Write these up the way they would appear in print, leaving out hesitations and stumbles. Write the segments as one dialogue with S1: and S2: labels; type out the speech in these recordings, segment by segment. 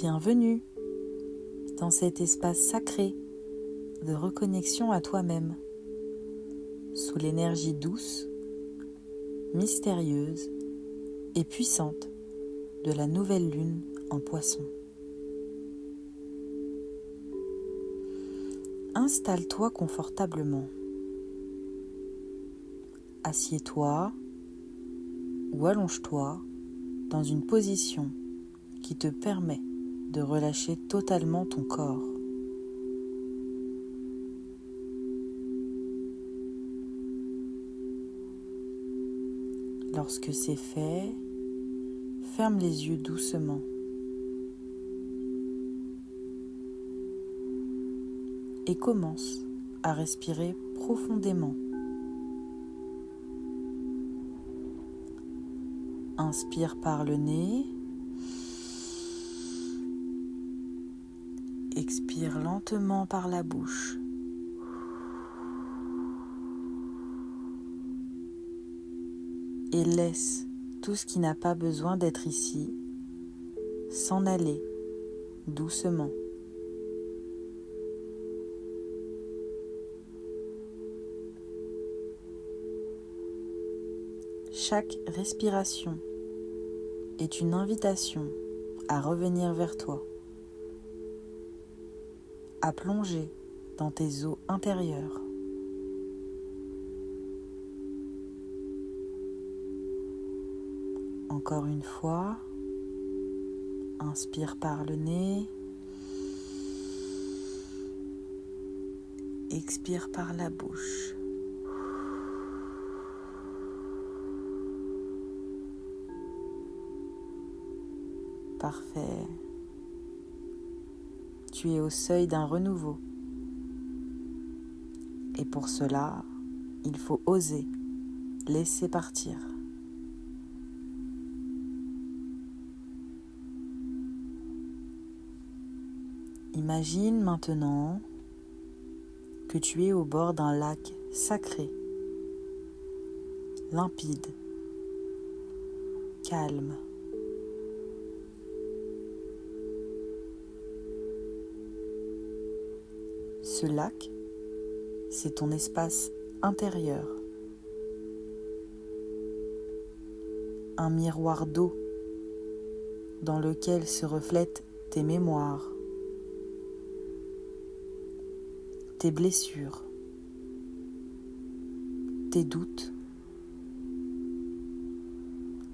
S1: Bienvenue dans cet espace sacré de reconnexion à toi-même, sous l'énergie douce, mystérieuse et puissante de la nouvelle lune en Poisson. Installe-toi confortablement. Assieds-toi ou allonge-toi dans une position qui te permet de relâcher totalement ton corps. Lorsque c'est fait, ferme les yeux doucement. Et commence à respirer profondément. Inspire par le nez. Expire lentement par la bouche. Et laisse tout ce qui n'a pas besoin d'être ici s'en aller doucement. Chaque respiration est une invitation à revenir vers toi, à plonger dans tes eaux intérieures. Encore une fois, inspire par le nez, expire par la bouche. Parfait. Tu es au seuil d'un renouveau. Et pour cela, il faut oser laisser partir. Imagine maintenant que tu es au bord d'un lac sacré, limpide, calme. Ce lac, c'est ton espace intérieur, un miroir d'eau dans lequel se reflètent tes mémoires, tes blessures, tes doutes,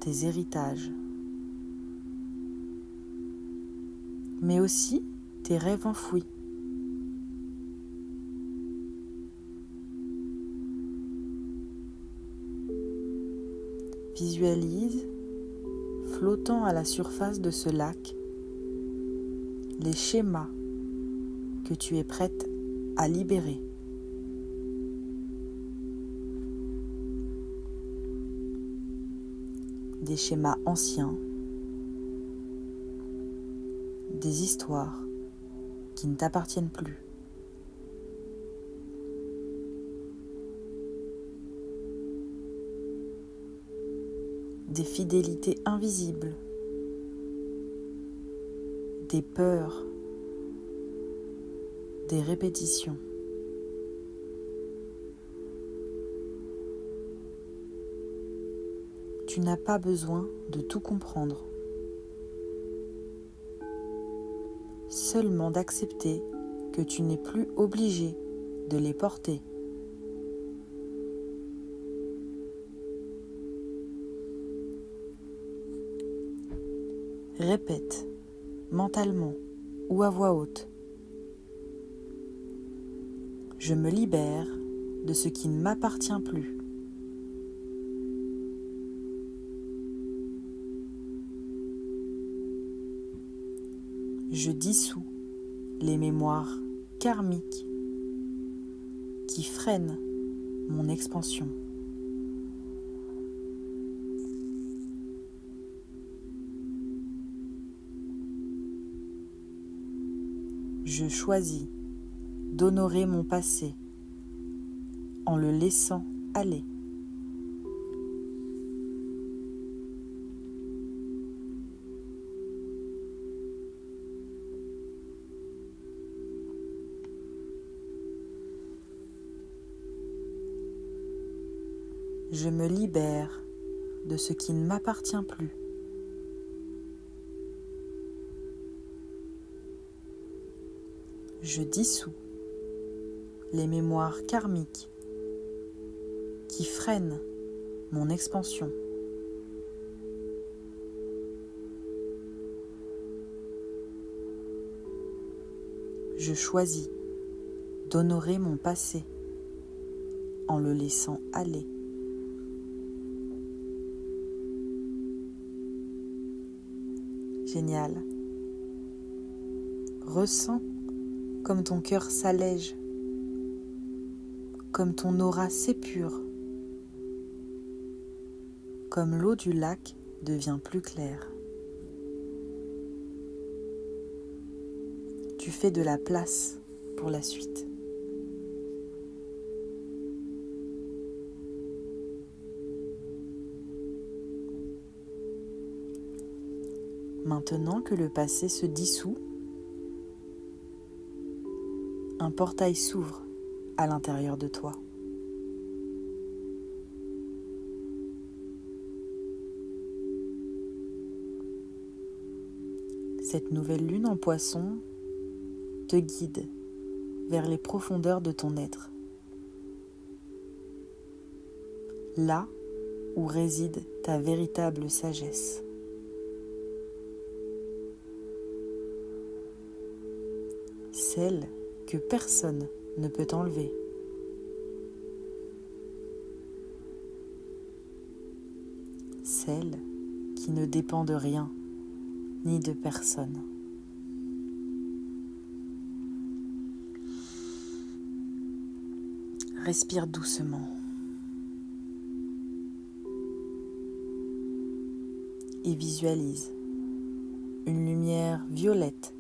S1: tes héritages, mais aussi tes rêves enfouis. Visualise, flottant à la surface de ce lac, les schémas que tu es prête à libérer. Des schémas anciens, des histoires qui ne t'appartiennent plus. Des fidélités invisibles, des peurs, des répétitions. Tu n'as pas besoin de tout comprendre, seulement d'accepter que tu n'es plus obligé de les porter. Répète, mentalement ou à voix haute. Je me libère de ce qui ne m'appartient plus. Je dissous les mémoires karmiques qui freinent mon expansion. Je choisis d'honorer mon passé en le laissant aller. Je me libère de ce qui ne m'appartient plus. Je dissous les mémoires karmiques qui freinent mon expansion. Je choisis d'honorer mon passé en le laissant aller. Génial. Ressens comme ton cœur s'allège, comme ton aura s'épure, comme l'eau du lac devient plus claire. Tu fais de la place pour la suite. Maintenant que le passé se dissout, un portail s'ouvre à l'intérieur de toi. Cette nouvelle lune en Poisson te guide vers les profondeurs de ton être, là où réside ta véritable sagesse. Celle que personne ne peut enlever. Celle qui ne dépend de rien ni de personne. Respire doucement et visualise une lumière violette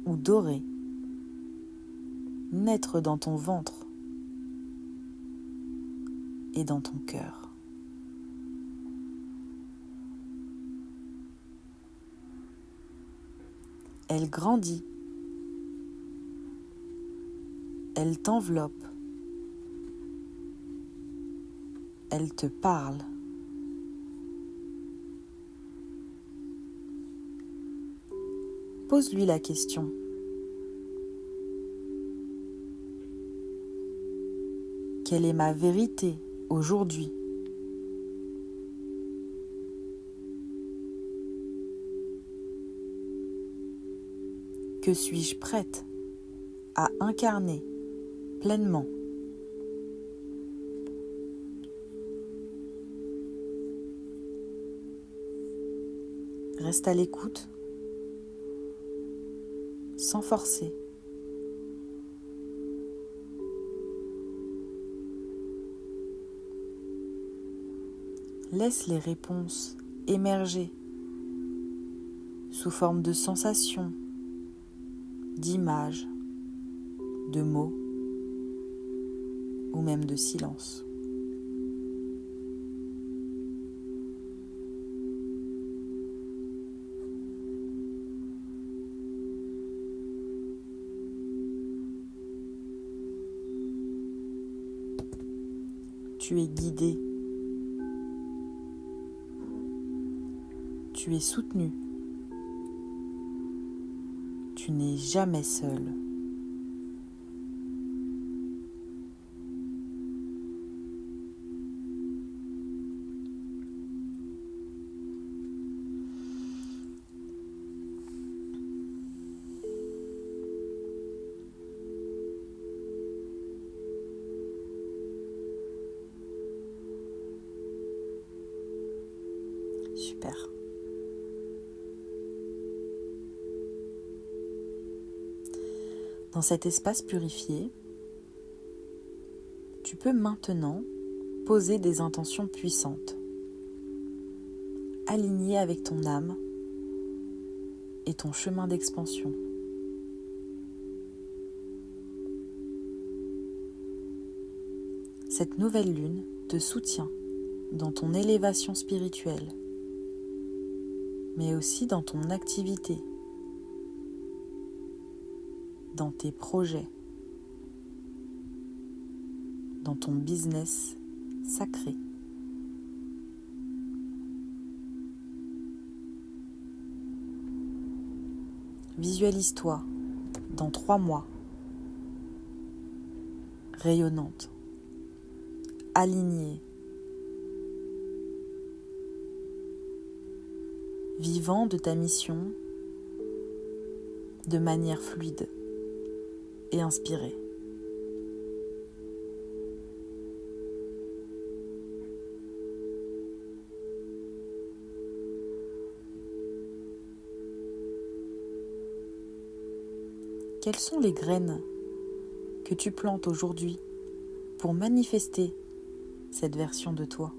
S1: ou dorée naître dans ton ventre et dans ton cœur. Elle grandit, elle t'enveloppe, elle te parle. Pose-lui la question. Quelle est ma vérité aujourd'hui ? Que suis-je prête à incarner pleinement ? Reste à l'écoute, sans forcer. Laisse les réponses émerger sous forme de sensations, d'images, de mots ou même de silence. Tu es guidé, tu es soutenu, tu n'es jamais seul. Super. Dans cet espace purifié, tu peux maintenant poser des intentions puissantes, alignées avec ton âme et ton chemin d'expansion. Cette nouvelle lune te soutient dans ton élévation spirituelle, mais aussi dans ton activité, dans tes projets, dans ton business sacré. Visualise-toi dans 3 mois, rayonnante, alignée, vivant de ta mission de manière fluide et inspirée. Quelles sont les graines que tu plantes aujourd'hui pour manifester cette version de toi ?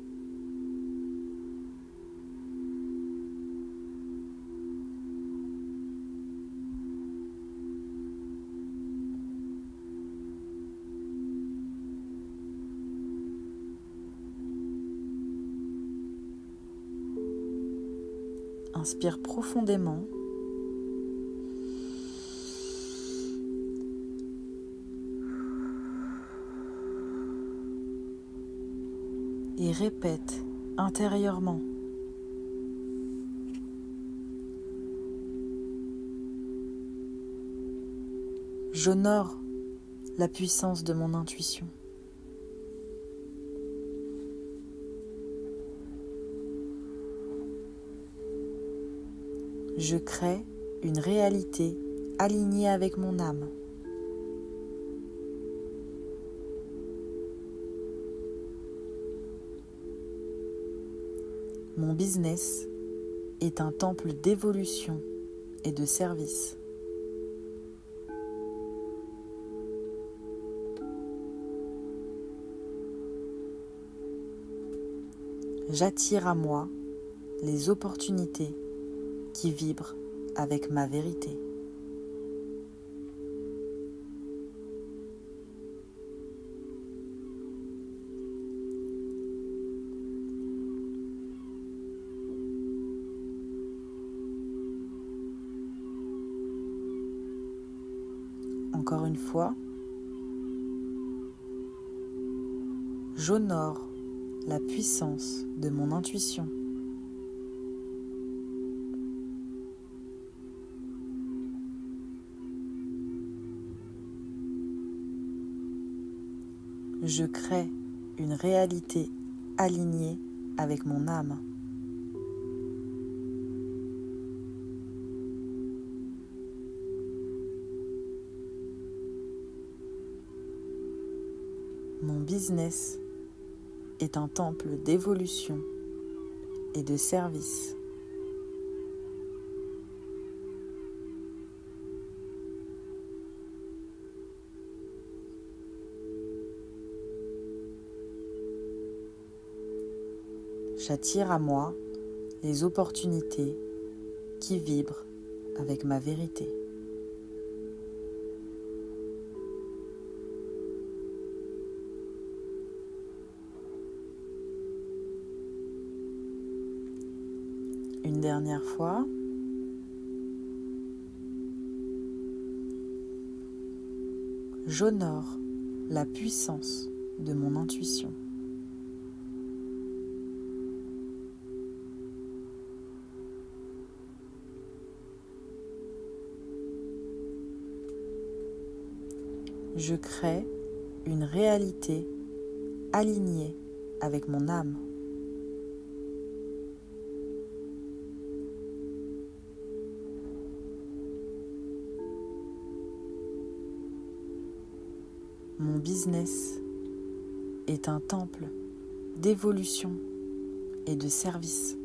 S1: Inspire profondément. Et répète intérieurement. J'honore la puissance de mon intuition. Je crée une réalité alignée avec mon âme. Mon business est un temple d'évolution et de service. J'attire à moi les opportunités qui vibrent avec ma vérité. Encore une fois, j'honore la puissance de mon intuition. Je crée une réalité alignée avec mon âme. Mon business est un temple d'évolution et de service. J'attire à moi les opportunités qui vibrent avec ma vérité. Une dernière fois. J'honore la puissance de mon intuition. Je crée une réalité alignée avec mon âme. Mon business est un temple d'évolution et de service.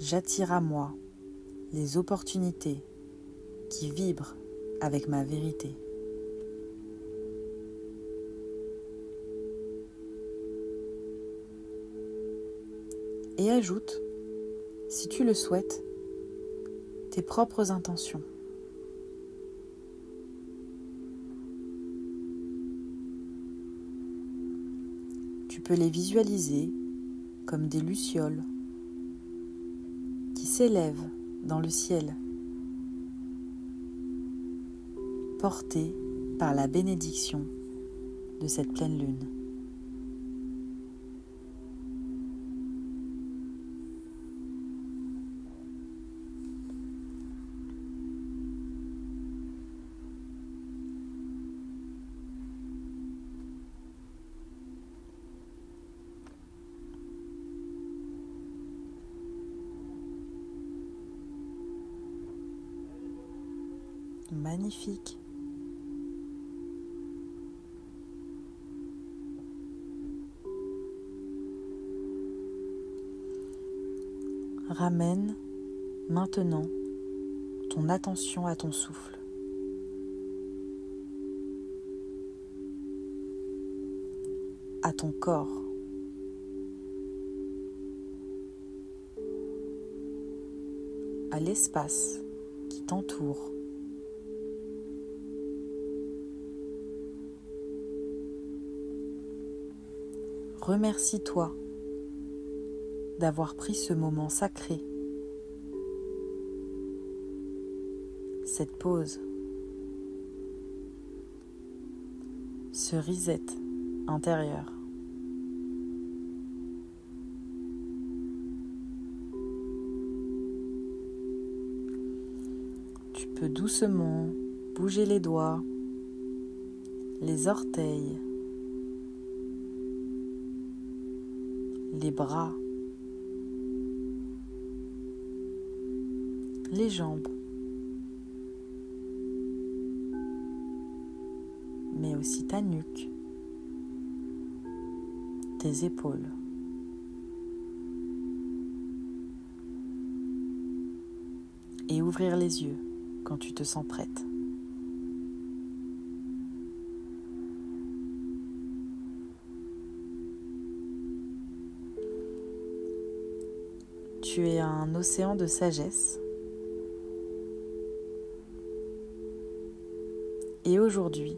S1: J'attire à moi les opportunités qui vibrent avec ma vérité. Et ajoute, si tu le souhaites, tes propres intentions. Tu peux les visualiser comme des lucioles qui s'élèvent dans le ciel, porté par la bénédiction de cette pleine lune. Magnifique. Ramène maintenant ton attention à ton souffle. À ton corps. À l'espace qui t'entoure. Remercie-toi d'avoir pris ce moment sacré, cette pause, ce reset intérieur. Tu peux doucement bouger les doigts, les orteils, les bras, les jambes, mais aussi ta nuque, tes épaules. Et ouvrir les yeux quand tu te sens prête. Tu es un océan de sagesse. Et aujourd'hui,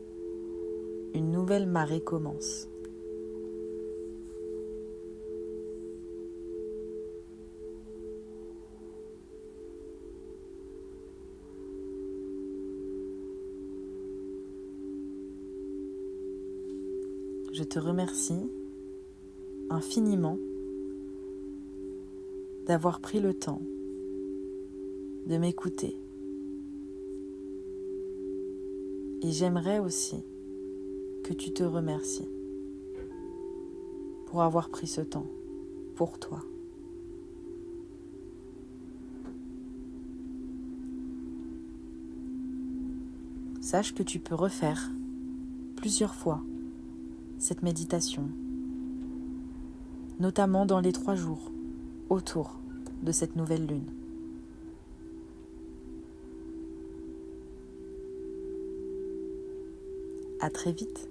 S1: une nouvelle marée commence. Je te remercie infiniment d'avoir pris le temps de m'écouter. Et j'aimerais aussi que tu te remercies pour avoir pris ce temps pour toi. Sache que tu peux refaire plusieurs fois cette méditation, notamment dans les 3 jours autour de cette nouvelle lune. À très vite.